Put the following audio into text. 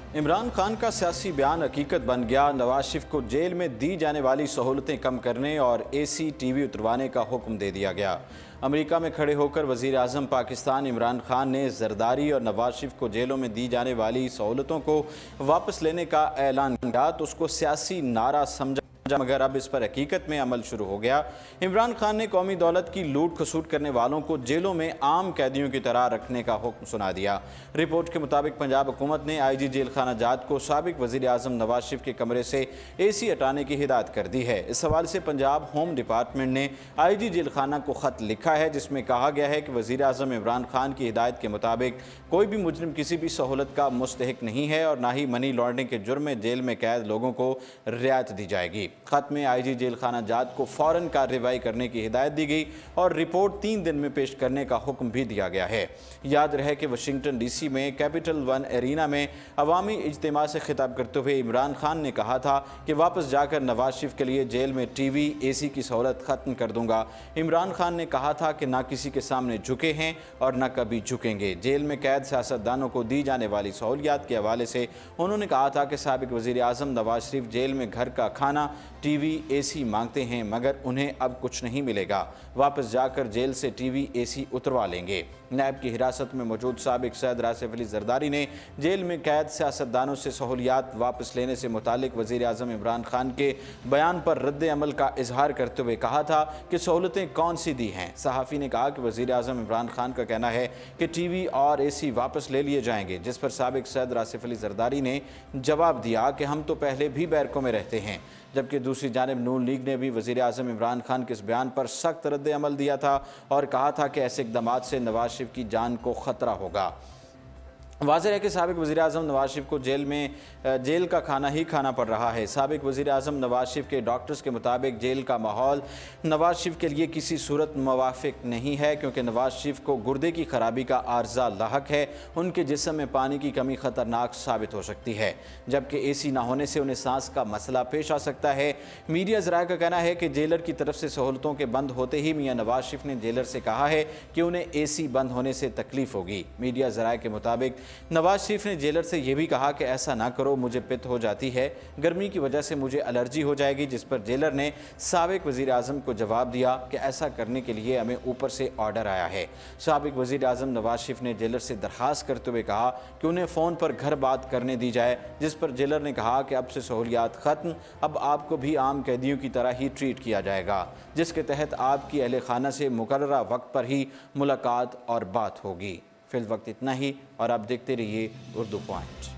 इमरान खान का सियासी बयान हकीकत बन गया। नवाज शरीफ को जेल में दी जाने वाली सहूलतें कम करने और एसी टीवी उतरवाने का हुक्म दे दिया गया। अमेरिका में खड़े होकर वज़ीर आज़म पाकिस्तान इमरान खान ने जरदारी और नवाज शरीफ को जेलों में दी जाने वाली सहूलतों को वापस लेने का ऐलान किया तो उसको सियासी नारा समझा, मगर अब इस पर हकीकत में अमल शुरू हो गया। इमरान खान ने कौमी दौलत की लूट खसूट करने वालों को जेलों में आम कैदियों की तरह रखने का हुक्म सुना दिया। रिपोर्ट के मुताबिक पंजाब हुकूमत ने IG जेल खाना जात को साबिक वज़ीर आज़म नवाज शरीफ के कमरे से AC हटाने की हिदायत कर दी है। इस हवाले से पंजाब होम डिपार्टमेंट ने IG जेल खाना को ख़त लिखा है, जिसमें कहा गया है कि वज़ीर आज़म इमरान खान की हिदायत के मुताबिक कोई भी मुजरिम किसी भी सहूलत का मुस्तहिक नहीं है और ना ही मनी लॉन्ड्रिंग के जुर्म में जेल में कैद लोगों को रियायत दी जाएगी। खत में IG जेल खाना जात को फ़ौरन कार्रवाई करने की हिदायत दी गई और रिपोर्ट 3 दिन में पेश करने का हुक्म भी दिया गया है। याद रहे कि वाशिंगटन DC में कैपिटल वन एरिना में अवामी इज्तिमा से खिताब करते हुए इमरान खान ने कहा था कि वापस जाकर नवाज शरीफ के लिए जेल में TV AC की सहूलत ख़त्म कर दूंगा। इमरान खान ने कहा था कि ना किसी के सामने झुके हैं और ना कभी झुकेंगे। जेल में कैद सियासतदानों को दी जाने वाली सहूलियात के हवाले से उन्होंने कहा था कि साबिक वज़ीर आज़म नवाज शरीफ जेल में घर का खाना TV AC मांगते हैं, मगर उन्हें अब कुछ नहीं मिलेगा। वापस जाकर जेल से TV AC उतरवा लेंगे। नैब की हिरासत में मौजूद साबिक सैयद रासिफ अली जरदारी ने जेल में कैद सियासतदानों से सहूलियात वापस लेने से मुतालिक वज़ीर आज़म इमरान खान के बयान पर रद्द अमल का इजहार करते हुए कहा था कि सहूलतें कौन सी दी हैं। सहाफ़ी ने कहा कि वज़ीर आज़म इमरान खान का कहना है कि TV और AC वापस ले लिए जाएंगे, जिस पर साबिक सैयद रासिफ अली जरदारी ने जवाब दिया कि हम तो पहले भी बैरकों में रहते हैं। जबकि दूसरी जानिब नून लीग ने भी वज़ीर आज़म इमरान खान के इस बयान पर सख्त रद्द अमल दिया था और कहा था कि ऐसे इक़दामात से नवाज शरीफ की जान को ख़तरा होगा। वाज़ेह है कि साबिक वज़ीर आज़म नवाज शरीफ को जेल का खाना ही खाना पड़ रहा है। साबिक वज़ीर आज़म नवाज शरीफ के डॉक्टर्स के मुताबिक जेल का माहौल नवाज शरीफ के लिए किसी सूरत मुवाफ़िक नहीं है, क्योंकि नवाज शरीफ को गुर्दे की खराबी का आर्ज़ा लाहक है। उनके जिस्म में पानी की कमी ख़तरनाक साबित हो सकती है, जबकि AC ना होने से उन्हें सांस का मसला पेश आ सकता है। मीडिया ज़राए का कहना है कि जेलर की तरफ से सहूलतों के बंद होते ही मियाँ नवाज शरीफ ने जेलर से कहा है कि उन्हें AC बंद होने से तकलीफ़ होगी। मीडिया ज़राए के मुताबिक नवाज शरीफ ने जेलर से यह भी कहा कि ऐसा ना करो, मुझे पित्त हो जाती है, गर्मी की वजह से मुझे एलर्जी हो जाएगी, जिस पर जेलर ने साबिक वज़ीर आज़म को जवाब दिया कि ऐसा करने के लिए हमें ऊपर से ऑर्डर आया है। साबिक वज़ीर आज़म नवाज शरीफ ने जेलर से दरख्वास्त करते हुए कहा कि उन्हें फ़ोन पर घर बात करने दी जाए, जिस पर जेलर ने कहा कि अब से सहूलियात ख़त्म, अब आपको भी आम कैदियों की तरह ही ट्रीट किया जाएगा, जिसके तहत आपकी अहले खाना से मुकर्ररा वक्त पर ही मुलाकात और बात होगी। फिल वक्त इतना ही और आप देखते रहिए उर्दू पॉइंट।